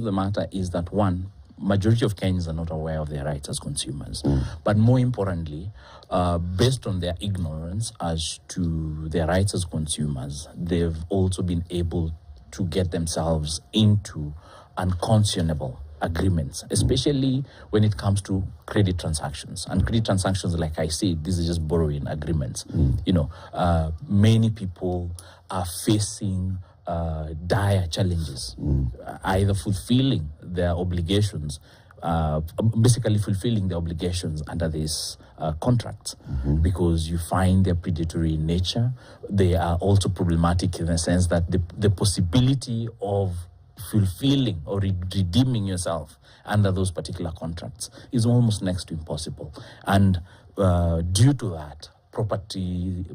The matter is that, one, majority of Kenyans are not aware of their rights as consumers. But more importantly, based on their ignorance as to their rights as consumers, they've also been able to get themselves into unconscionable agreements, especially when it comes to credit transactions. And credit transactions, like I said, these are just borrowing agreements. Many people are facing dire challenges, either fulfilling their obligations, basically fulfilling their obligations under these contracts, because you find they're predatory in nature. They are also problematic in the sense that the possibility of fulfilling or redeeming yourself under those particular contracts is almost next to impossible. And due to that, property,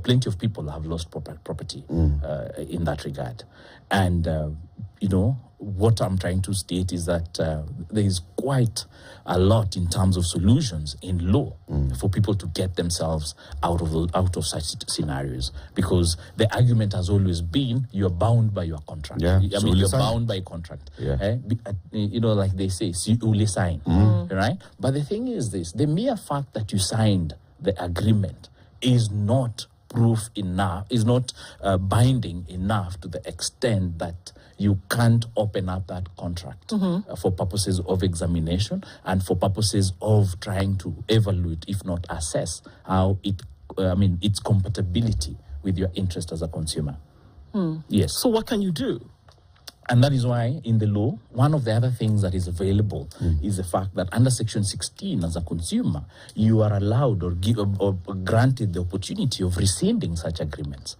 plenty of people have lost property in that regard. And, what I'm trying to state is that there is quite a lot in terms of solutions in law for people to get themselves out of such scenarios, because the argument has always been you're bound by your contract. You're bound by contract. Like they say, you only sign, right? But the thing is this: the mere fact that you signed the agreement is not proof enough, is not binding enough to the extent that you can't open up that contract for purposes of examination and for purposes of trying to evaluate, if not assess, how its compatibility with your interest as a consumer. Yes. So what can you do? And that is why in the law, one of the other things that is available is the fact that under Section 16, as a consumer, you are allowed or granted the opportunity of rescinding such agreements.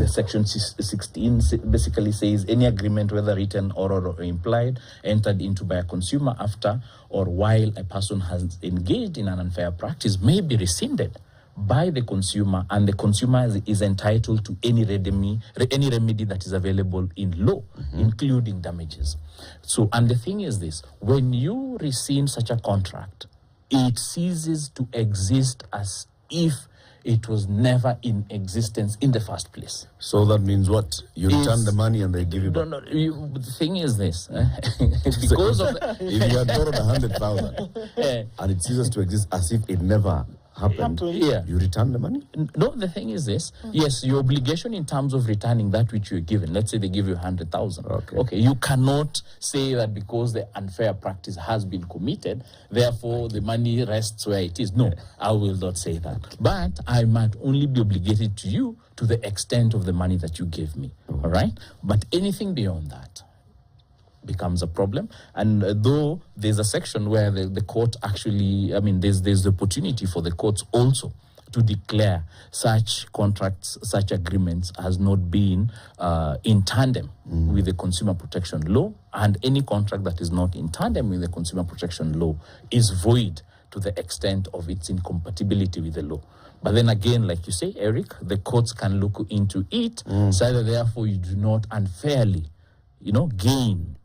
Section 16 basically says any agreement, whether written or implied, entered into by a consumer after or while a person has engaged in an unfair practice may be rescinded by the consumer, and the consumer is entitled to any remedy that is available in law, including damages. So, and the thing is this: when you rescind such a contract, it ceases to exist as if it was never in existence in the first place. So that means what? You return the money and they give you back? No. The thing is this: because of if you had borrowed 100,000 and it ceases to exist as if it never happened, you return the money? No, the thing is this: yes, your obligation in terms of returning that which you're given. Let's say they give you 100,000. Okay, you cannot say that because the unfair practice has been committed, therefore the money rests where it is. No, I will not say that. But I might only be obligated to you to the extent of the money that you gave me. All right, but anything beyond that becomes a problem. And though there's a section where the court actually, there's the opportunity for the courts also to declare such contracts, such agreements as not being in tandem with the consumer protection law, and any contract that is not in tandem with the consumer protection law is void to the extent of its incompatibility with the law. But then again, like you say, Eric, the courts can look into it, so that therefore you do not unfairly, gain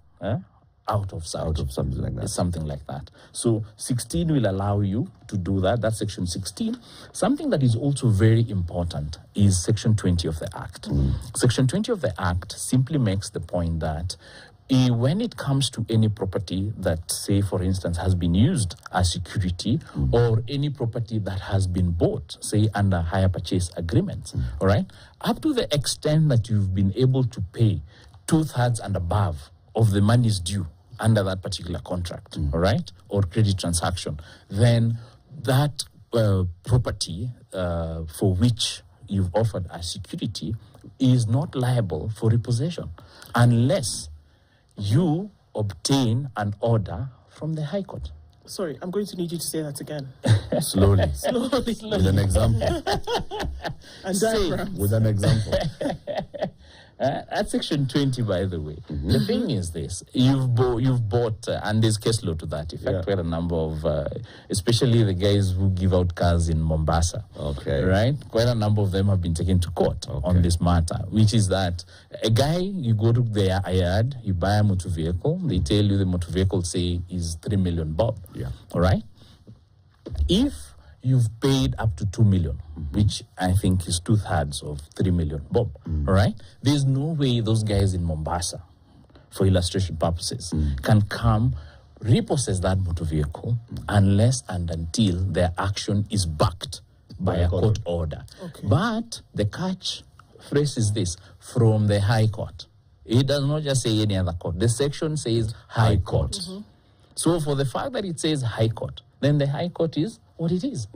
out of something like that. Something like that. So 16 will allow you to do that. That's Section 16. Something that is also very important is Section 20 of the Act. Section 20 of the Act simply makes the point that when it comes to any property that, say, for instance, has been used as security, or any property that has been bought, say, under hire purchase agreements, all right, up to the extent that you've been able to pay 2/3 and above of the monies due under that particular contract, all right, or credit transaction, then that property for which you've offered as security is not liable for repossession unless you obtain an order from the High Court. Sorry, I'm going to need you to say that again. Slowly. Slowly. With an example. And diagram. With an example. At Section 20, by the way, the thing is this: you've bought, and there's case law to that effect. Quite a number of, especially the guys who give out cars in Mombasa. Okay. Right? Quite a number of them have been taken to court on this matter, which is that a guy, you go to their yard, you buy a motor vehicle, they tell you the motor vehicle, say, is 3 million bob. Yeah. All right? If you've paid up to 2 million, which I think is 2/3 of 3 million bob. All right? There's no way those guys in Mombasa for illustration purposes, can come repossess that motor vehicle unless and until their action is backed by a court order. Okay. But the catch phrase is this: from the High Court. It does not just say any other court. The section says High Court. So for the fact that it says High Court, then the High Court is what it is.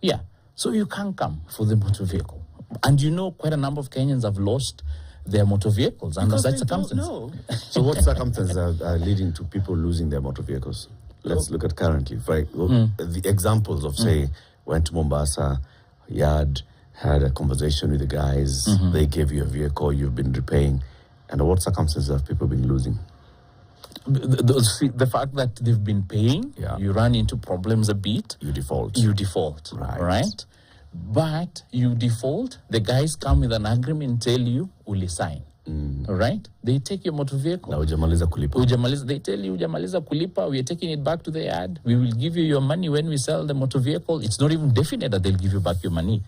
Yeah. So you can't come for the motor vehicle. And you know, quite a number of Kenyans have lost their motor vehicles under such circumstances. So what circumstances are leading to people losing their motor vehicles? Let's look at currently. Right? The examples of, say, went to Mombasa, Yard, had a conversation with the guys, they gave you a vehicle, you've been repaying. And what circumstances have people been losing? The fact that they've been paying, you run into problems a bit. You default. Right? But you default, the guys come with an agreement, tell you, uli sign. Right? They take your motor vehicle. Now, ujamaliza kulipa. They tell you, ujamaliza kulipa, we are taking it back to the yard. We will give you your money when we sell the motor vehicle. It's not even definite that they'll give you back your money.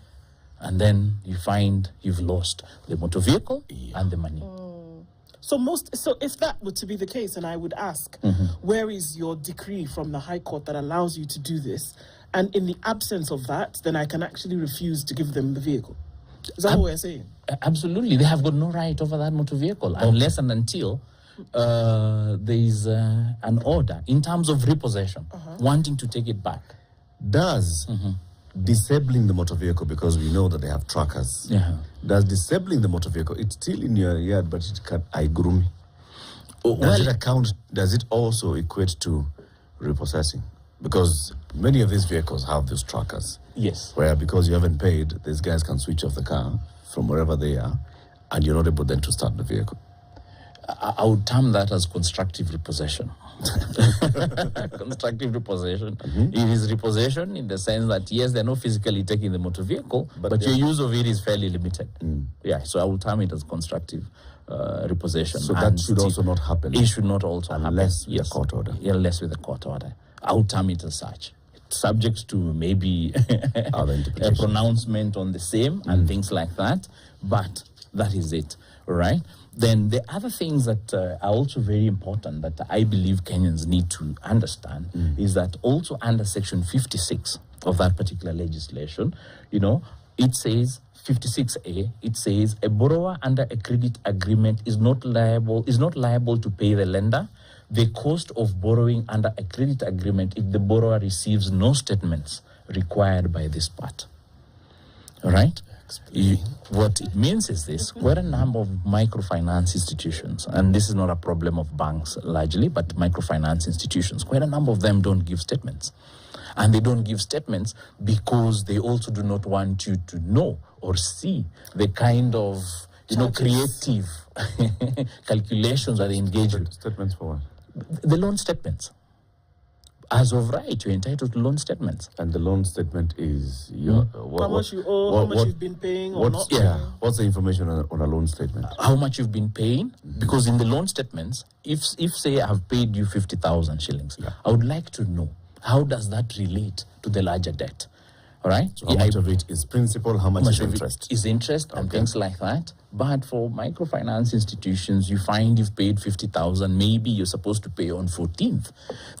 And then you find you've lost the motor vehicle and the money. So if that were to be the case, and I would ask, where is your decree from the High Court that allows you to do this? And in the absence of that, then I can actually refuse to give them the vehicle. Is that what we're saying? Absolutely. They have got no right over that motor vehicle unless and until there is an order in terms of repossession, wanting to take it back. Does disabling the motor vehicle, because we know that they have trackers, does disabling the motor vehicle, it's still in your yard, but it can aigrumi? Does it also equate to repossessing? Because many of these vehicles have these trackers. Yes. Where because you haven't paid, these guys can switch off the car from wherever they are, and you're not able then to start the vehicle. I would term that as constructive repossession. Constructive repossession. It is repossession in the sense that, yes, they're not physically taking the motor vehicle, but your use of it is fairly limited. Yeah, so I will term it as constructive repossession. So that should also not happen. It should not also unless happen. With a court order. Unless with a court order. I would term it as such. Subject to maybe a pronouncement on the same and things like that, but that is it, right? Then the other things that are also very important that I believe Kenyans need to understand is that also under Section 56 of that particular legislation, it says 56A, it says a borrower under a credit agreement is not liable to pay the lender the cost of borrowing under a credit agreement if the borrower receives no statements required by this part. All right? What it means is this: quite a number of microfinance institutions, and this is not a problem of banks largely, but microfinance institutions, quite a number of them don't give statements. And they don't give statements because they also do not want you to know or see the kind of creative calculations that they engage with. Statements for what? The loan statements. As of right, you're entitled to loan statements. And the loan statement is your how much you owe, how much you've been paying or not. What's the information on a loan statement? How much you've been paying? Because in the loan statements, if say I've paid you 50,000 shillings, I would like to know, how does that relate to the larger debt? All right? So how much of it is principal, how much is interest? Is interest and things like that. But for microfinance institutions, you find you've paid 50,000, maybe you're supposed to pay on 14th,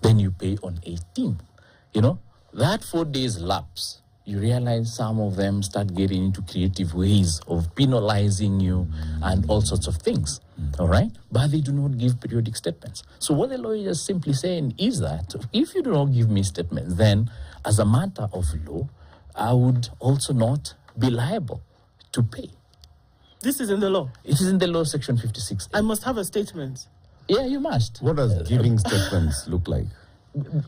then you pay on 18th. That 4 days lapse, you realize some of them start getting into creative ways of penalizing you and all sorts of things. All right? But they do not give periodic statements. So what the lawyer is simply saying is that if you do not give me statements, then as a matter of law, I would also not be liable to pay. This is in the law? It is in the law, Section 56. I must have a statement. Yeah, you must. What does giving statements look like?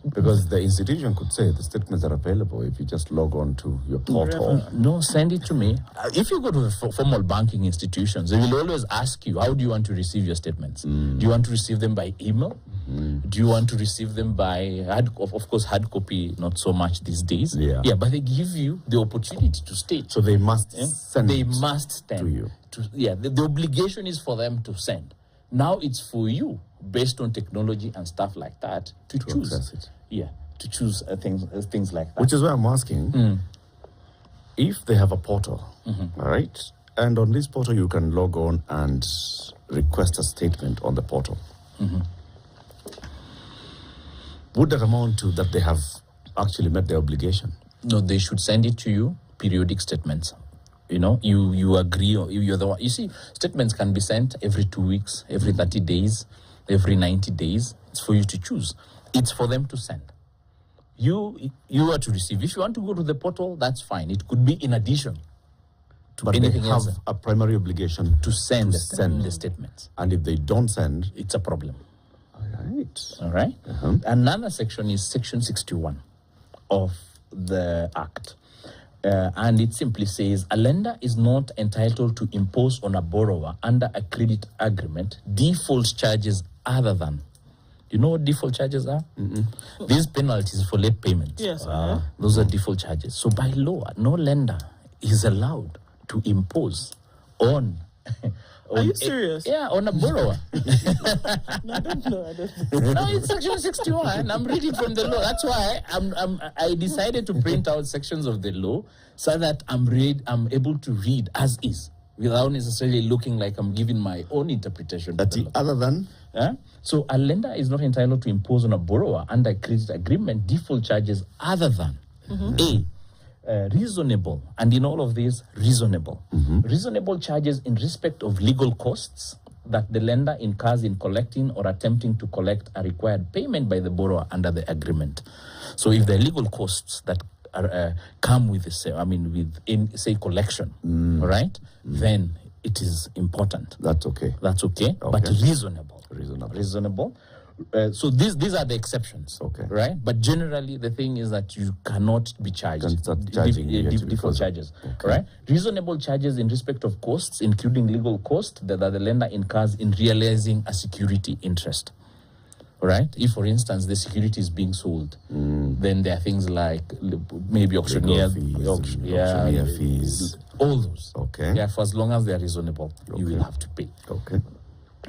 Because the institution could say the statements are available if you just log on to your portal. No, send it to me. If you go to formal banking institutions, they will always ask you, how do you want to receive your statements? Do you want to receive them by email? Do you want to receive them by, of course, hard copy, not so much these days. Yeah, but they give you the opportunity to state. So they must send They must send to you. The obligation is for them to send. Now it's for you, based on technology and stuff like that, to choose. Access it. Yeah, to choose things like that. Which is why I'm asking, if they have a portal, all right, And on this portal, you can log on and request a statement on the portal. Would that amount to that they have actually met their obligation? No, they should send it to you, periodic statements. You know, you agree, or you're the one. You see, statements can be sent every 2 weeks, every 30 days, every 90 days. It's for you to choose. It's for them to send. You are to receive. If you want to go to the portal, that's fine. It could be in addition to But anything they have else. a primary obligation To send send the statements. And if they don't send, It's a problem. all right. All right? Another section is Section 61 of the Act. And it simply says, a lender is not entitled to impose on a borrower under a credit agreement default charges other than. You know what default charges are? These penalties for late payments. Yes. Those are default charges. So by law, no lender is allowed to impose on. Are you serious? On a borrower. No, I don't know. No, it's Section 61. I'm reading from the law. That's why I decided to print out sections of the law so that I'm able to read as is without necessarily looking like I'm giving my own interpretation. That's of the the law. other than. So a lender is not entitled to impose on a borrower under a credit agreement default charges other than reasonable, and in all of these, reasonable. Reasonable charges in respect of legal costs that the lender incurs in collecting or attempting to collect a required payment by the borrower under the agreement. So if the legal costs that are, come with the say collection, right, then it is important. That's okay. That's okay, but reasonable. Reasonable. So these are the exceptions, Okay. right? But generally, the thing is that you cannot be charged. Can start charging default because- charges, Okay. right? Reasonable charges in respect of costs, including legal cost that the lender incurs in realizing a security interest, right? If, for instance, the security is being sold, then there are things like maybe auctioneer fees. all those. Okay. Yeah, for as long as they are reasonable, you will have to pay. Okay.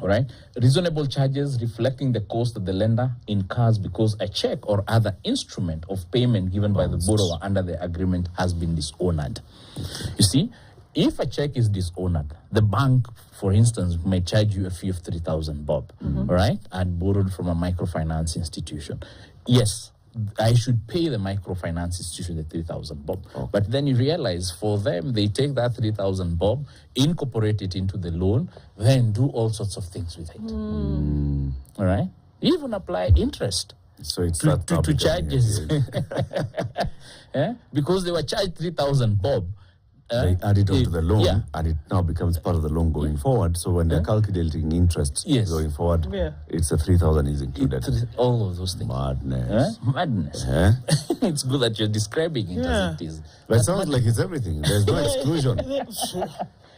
All right. Reasonable charges reflecting the cost that the lender incurs because a check or other instrument of payment given by the borrower under the agreement has been dishonored. You see, if a check is dishonored, the bank, for instance, may charge you a fee of 3,000 bob, all right, and borrowed from a microfinance institution. Yes, I should pay the microfinance institution the 3,000 bob. But then you realize for them, they take that 3,000 bob, incorporate it into the loan, then do all sorts of things with it. All right? Even apply interest So it's to charges. Because they were charged 3,000 bob. They add it onto the loan, yeah. and it now becomes part of the loan going forward. So when they're calculating interest going forward, it's a 3,000 is included. All of those things. Madness. Madness. It's good that you're describing it as it is. But it sounds like it's everything. There's no exclusion.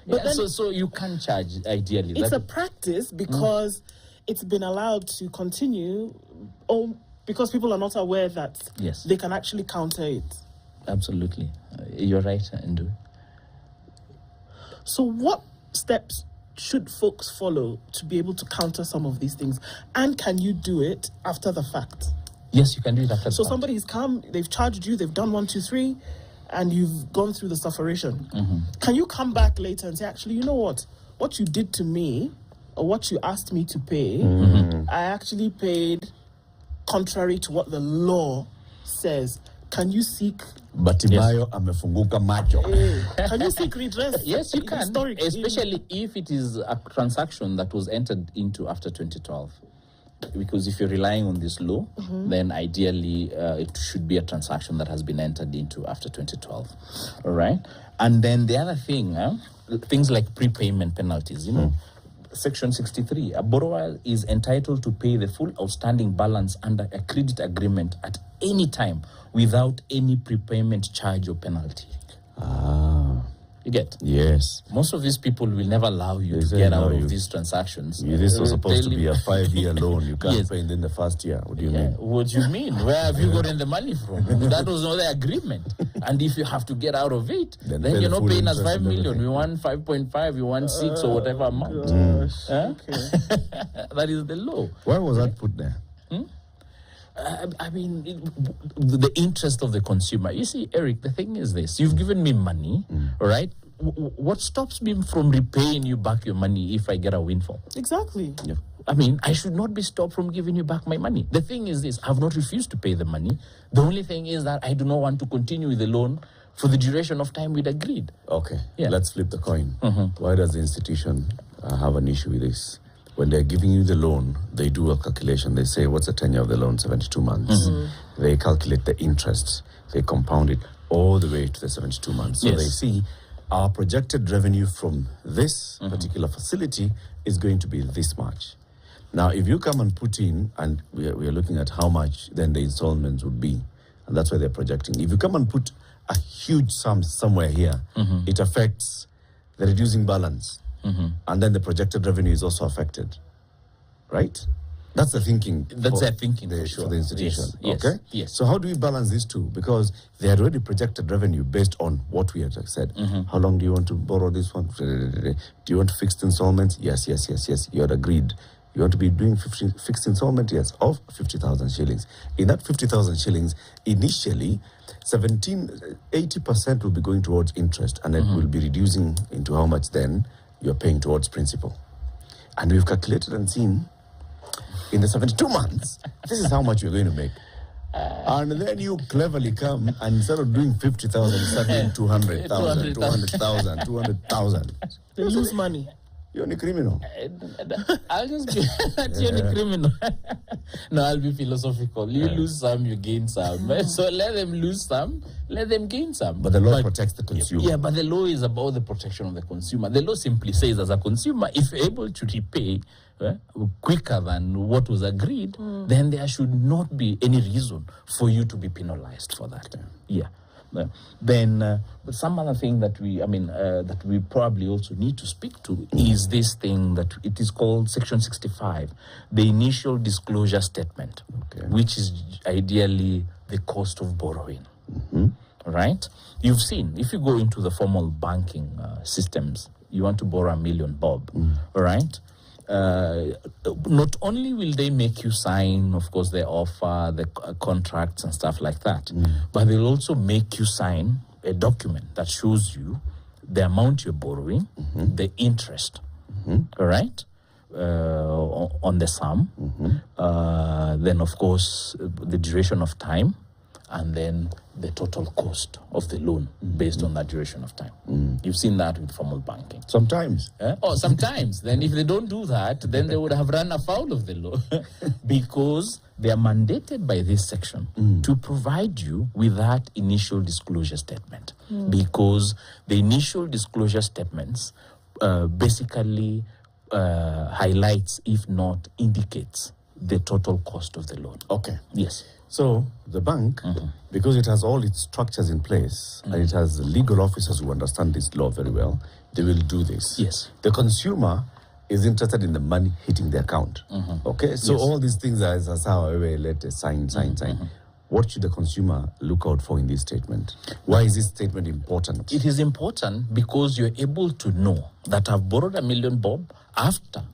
But then so you can charge ideally. it's a practice because it's been allowed to continue because people are not aware that they can actually counter it. Absolutely. You're right, Andrew. So what steps should folks follow to be able to counter some of these things? And can you do it after the fact? Yes, you can do it after the fact. Somebody's come, they've charged you, they've done 1, 2, 3, and you've gone through the sufferation. Can you come back later and say, actually, you know what? What you did to me, or what you asked me to pay, I actually paid contrary to what the law says. Can you seek... Batimayo amefunguka macho. Can you seek redress? Yes, you can. Historically. Especially if it is a transaction that was entered into after 2012. Because if you're relying on this law, then ideally it should be a transaction that has been entered into after 2012. All right? And then the other thing, things like prepayment penalties, you know. Section 63, a borrower is entitled to pay the full outstanding balance under a credit agreement at any time without any prepayment charge or penalty. You get? Yes. Most of these people will never allow you to get out of these transactions. This was supposed to be a 5-year loan. You can't pay in the first year. What do you mean? What do you mean? Where have you gotten the money from? That was not the agreement. And if you have to get out of it, then you're not paying us 5 million. We want 5.5, you want 6 or whatever amount. That is the law. Why was that put there? I mean, the interest of the consumer. You see, Eric, the thing is this. You've given me money, all right? what stops me from repaying you back your money if I get a windfall? Exactly. Yeah. I mean, I should not be stopped from giving you back my money. The thing is this, I've not refused to pay the money. The only thing is that I do not want to continue with the loan for the duration of time we'd agreed. Okay, Yeah. let's flip the coin. Why does the institution have an issue with this? When they're giving you the loan, they do a calculation. They say, what's the tenure of the loan? 72 months. They calculate the interest. They compound it all the way to the 72 months. So Yes. they see our projected revenue from this particular facility is going to be this much. Now, if you come and put in, and we are looking at how much then the installments would be, and that's why they're projecting. If you come and put a huge sum somewhere here, it affects the reducing balance. And then the projected revenue is also affected. Right? That's the thinking. That's their thinking, for for sure. the institution. Yes, Okay? yes. So how do we balance these two? Because they had already projected revenue based on what we had said. How long do you want to borrow this one? Do you want fixed installments? Yes. You had agreed. You want to be doing fixed installment? Yes, of 50,000 shillings. In that 50,000 shillings, initially, 80% will be going towards interest, and it will be reducing into how much then you're paying towards principal. And we've calculated and seen in the 72 months, this is how much you're going to make. And then you cleverly come and instead of doing 50,000, you start doing 200,000, 200,000, 200,000. They lose money. You're a criminal. I'll just be you're a criminal. No, I'll be philosophical. You lose some, you gain some. So let them lose some, let them gain some. But the law protects the consumer. Yeah, but the law is about the protection of the consumer. The law simply says, as a consumer, if you're able to repay quicker than what was agreed, then there should not be any reason for you to be penalized for that. Yeah. Then some other thing that we probably also need to speak to is this thing that it is called Section 65, the initial disclosure statement, which is ideally the cost of borrowing. Right? You've seen, if you go into the formal banking systems, you want to borrow $1 million, Bob, right? Not only will they make you sign, of course, the offer, the contracts and stuff like that, but they'll also make you sign a document that shows you the amount you're borrowing, the interest, all right, on the sum, then, of course, the duration of time, and then the total cost of the loan based on that duration of time. You've seen that with formal banking. Sometimes. Sometimes. Then if they don't do that, then they would have run afoul of the law because they are mandated by this section to provide you with that initial disclosure statement because the initial disclosure statements basically highlights, if not indicates, the total cost of the loan. Okay. Yes. So the bank, because it has all its structures in place and it has legal officers who understand this law very well, they will do this. Yes. The consumer is interested in the money hitting the account. Okay? So all these things are how let us sign. What should the consumer look out for in this statement? Why is this statement important? It is important because you're able to know that I've borrowed $1 million, Bob, after.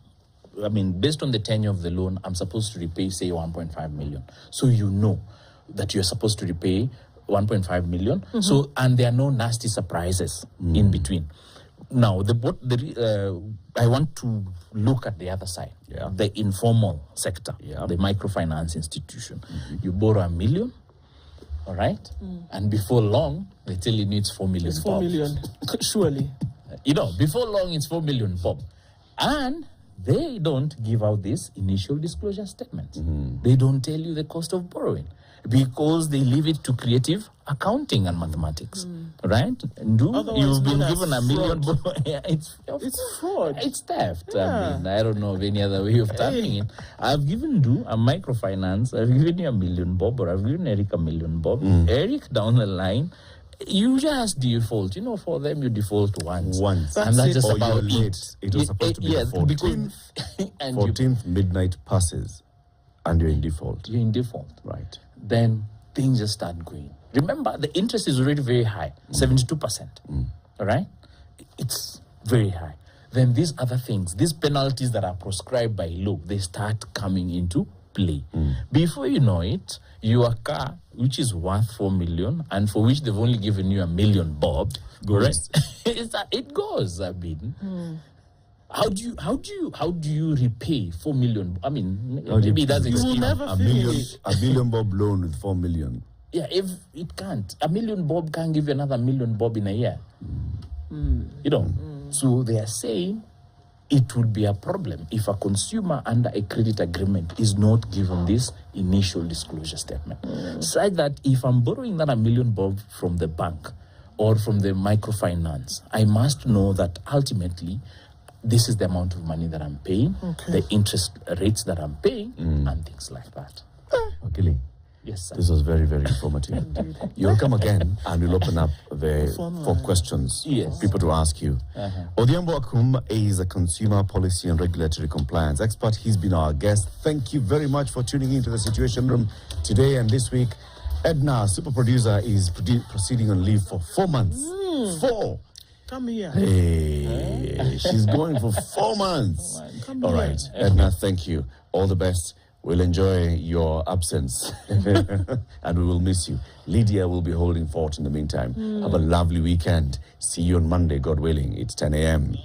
Based on the tenure of the loan, I'm supposed to repay, say, 1.5 million. So you know that you're supposed to repay 1.5 million. So, and there are no nasty surprises in between. Now, I want to look at the other side, the informal sector, the microfinance institution. You borrow $1 million, all right? And before long, they tell you it's 4 million. It's 4 million, surely. Before long, it's 4 million, Bob. And they don't give out this initial disclosure statement. They don't tell you the cost of borrowing because they leave it to creative accounting and mathematics, right? You've been given $1 million. It's fraud. It's theft. I don't know of any other way of tapping it. I've given a microfinance. I've given you $1 million, Bob, or I've given Eric $1 million, Bob. Eric, down the line, you just default. For them, you default once. And that's just about it. It was supposed to be the 14th. 14th midnight passes, and you're in default. You're in default. Right. Then things just start going. Remember, the interest is already very high, 72%. All right? It's very high. Then these other things, these penalties that are prescribed by law, they start coming into play. Before you know it, your car, which is worth 4 million and for which they've only given you 1 million bob, Goes. it goes. I mean, how do you repay 4 million? I mean, maybe that's You will extreme. never a finish. million bob loan with 4 million. Yeah, if it can't, 1 million bob can't give you another 1 million bob in a year. You know, so they are saying it would be a problem if a consumer under a credit agreement is not given this initial disclosure statement. Such that if I'm borrowing that 1 million bob from the bank or from the microfinance, I must know that ultimately this is the amount of money that I'm paying, the interest rates that I'm paying, and things like that. Okay. Yes, sir. This was very, very informative. You'll come again and we'll open up for questions Yes. for people to ask you. Odhiambo Akum is a consumer policy and regulatory compliance expert. He's been our guest. Thank you very much for tuning into the Situation Room today and this week. Edna, super producer, is proceeding on leave for 4 months. 4. Come here. Hey, she's going for 4 months. All right, Edna, thank you. All the best. We'll enjoy your absence and we will miss you. Lydia will be holding fort in the meantime. Have a lovely weekend. See you on Monday, God willing. It's 10 a.m.